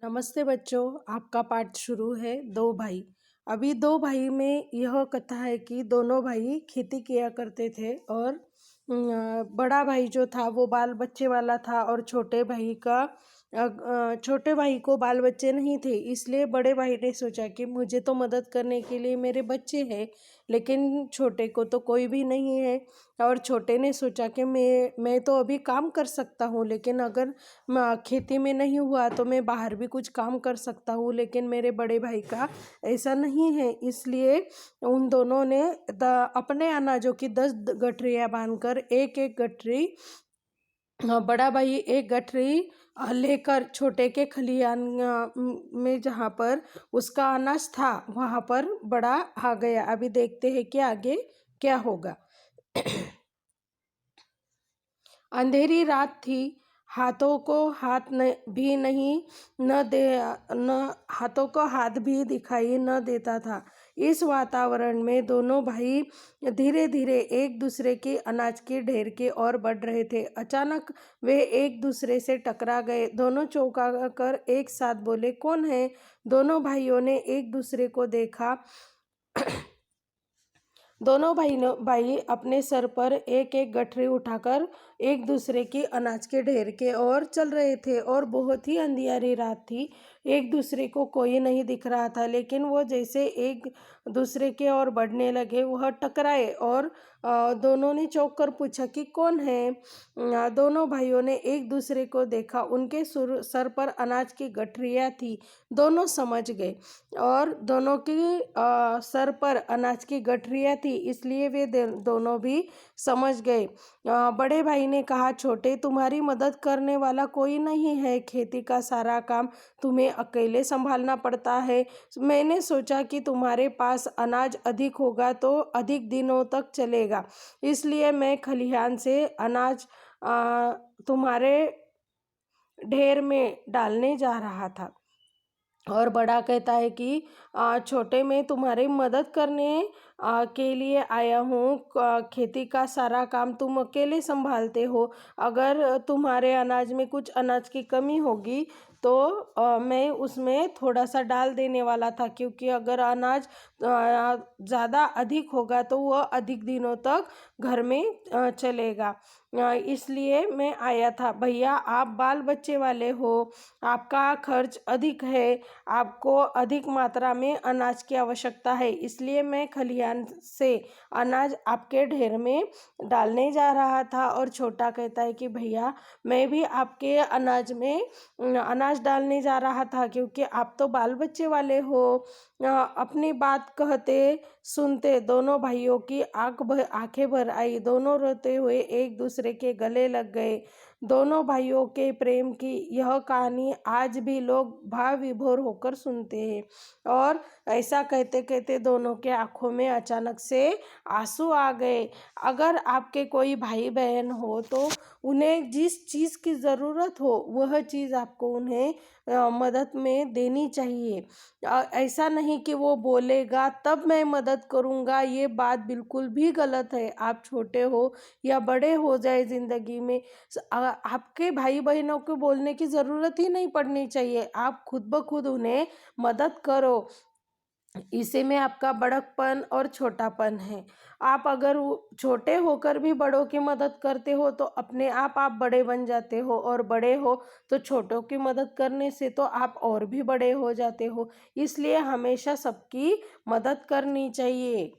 नमस्ते बच्चों, आपका पाठ शुरू है। दो भाई। अभी दो भाई में यह कथा है कि दोनों भाई खेती किया करते थे और बड़ा भाई जो था वो बाल बच्चे वाला था और छोटे भाई को बाल बच्चे नहीं थे। इसलिए बड़े भाई ने सोचा कि मुझे तो मदद करने के लिए मेरे बच्चे हैं, लेकिन छोटे को तो कोई भी नहीं है। और छोटे ने सोचा कि मैं तो अभी काम कर सकता हूँ, लेकिन अगर खेती में नहीं हुआ तो मैं बाहर भी कुछ काम कर सकता हूँ। लेकिन मेरे बड़े भाई का ऐसा नहीं है, इसलिए उन दोनों ने अपने अनाजों की 10 गठरियाँ बांधकर एक एक गठरी, बड़ा भाई एक गठरी लेकर छोटे के खलिहान में जहाँ पर उसका अनाज था वहाँ पर बड़ा आ गया। अभी देखते हैं कि आगे क्या होगा। अंधेरी रात थी। हाथों को हाथ भी नहीं न दे न हाथों को हाथ भी दिखाई न देता था। इस वातावरण में दोनों भाई धीरे धीरे एक दूसरे के अनाज के ढेर के ओर बढ़ रहे थे। अचानक वे एक दूसरे से टकरा गए। दोनों चौंका कर एक साथ बोले, कौन है? दोनों भाइयों ने एक दूसरे को देखा। दोनों भाई अपने सर पर एक एक गठरी उठाकर एक दूसरे की अनाज के ढेर के ओर चल रहे थे और बहुत ही अंधियारी रात थी। एक दूसरे को कोई नहीं दिख रहा था, लेकिन वो जैसे एक दूसरे के ओर बढ़ने लगे वह टकराए और दोनों ने चौंक कर पूछा कि कौन है। दोनों भाइयों ने एक दूसरे को देखा। उनके सर पर अनाज की गठरियाँ थी। दोनों समझ गए और दोनों की सर पर अनाज की गठरियाँ थी, इसलिए वे दोनों भी समझ गए। बड़े भाई ने कहा, छोटे, तुम्हारी मदद करने वाला कोई नहीं है। खेती का सारा काम तुम्हें अकेले संभालना पड़ता है। मैंने सोचा कि तुम्हारे पास अनाज अधिक होगा तो अधिक दिनों तक चलेगा, इसलिए मैं खलिहान से अनाज तुम्हारे ढेर में डालने जा रहा था। और बड़ा कहता है कि छोटे, मैं तुम्हारी मदद करने के लिए आया हूँ। खेती का सारा काम तुम अकेले संभालते हो। अगर तुम्हारे अनाज में कुछ अनाज की कमी होगी तो मैं उसमें थोड़ा सा डाल देने वाला था, क्योंकि अगर अनाज ज़्यादा अधिक होगा तो वह अधिक दिनों तक घर में चलेगा। इसलिए मैं आया था। भैया, आप बाल बच्चे वाले हो, आपका खर्च अधिक है, आपको अधिक मात्रा में अनाज की आवश्यकता है, इसलिए मैं खलिहान से अनाज आपके ढेर में डालने जा रहा था। और छोटा कहता है कि भैया, मैं भी आपके अनाज में अनाज डालने जा रहा था, क्योंकि आप तो बाल बच्चे वाले हो। अपनी बात कहते सुनते दोनों भाइयों की आंखें भर आई। दोनों रोते हुए एक दूसरे के गले लग गए। दोनों भाइयों के प्रेम की यह कहानी आज भी लोग भाव विभोर होकर सुनते हैं। और ऐसा कहते कहते दोनों के आंखों में अचानक से आंसू आ गए। अगर आपके कोई भाई बहन हो तो उन्हें जिस चीज़ की ज़रूरत हो वह चीज़ आपको उन्हें मदद में देनी चाहिए। ऐसा नहीं कि वो बोलेगा तब मैं मदद करूँगा, ये बात बिल्कुल भी गलत है। आप छोटे हो या बड़े हो जाए ज़िंदगी में, आपके भाई बहनों को बोलने की ज़रूरत ही नहीं पड़नी चाहिए। आप खुद ब खुद उन्हें मदद करो। इसी में आपका बड़कपन और छोटापन है। आप अगर छोटे होकर भी बड़ों की मदद करते हो तो अपने आप बड़े बन जाते हो, और बड़े हो तो छोटों की मदद करने से तो आप और भी बड़े हो जाते हो। इसलिए हमेशा सबकी मदद करनी चाहिए।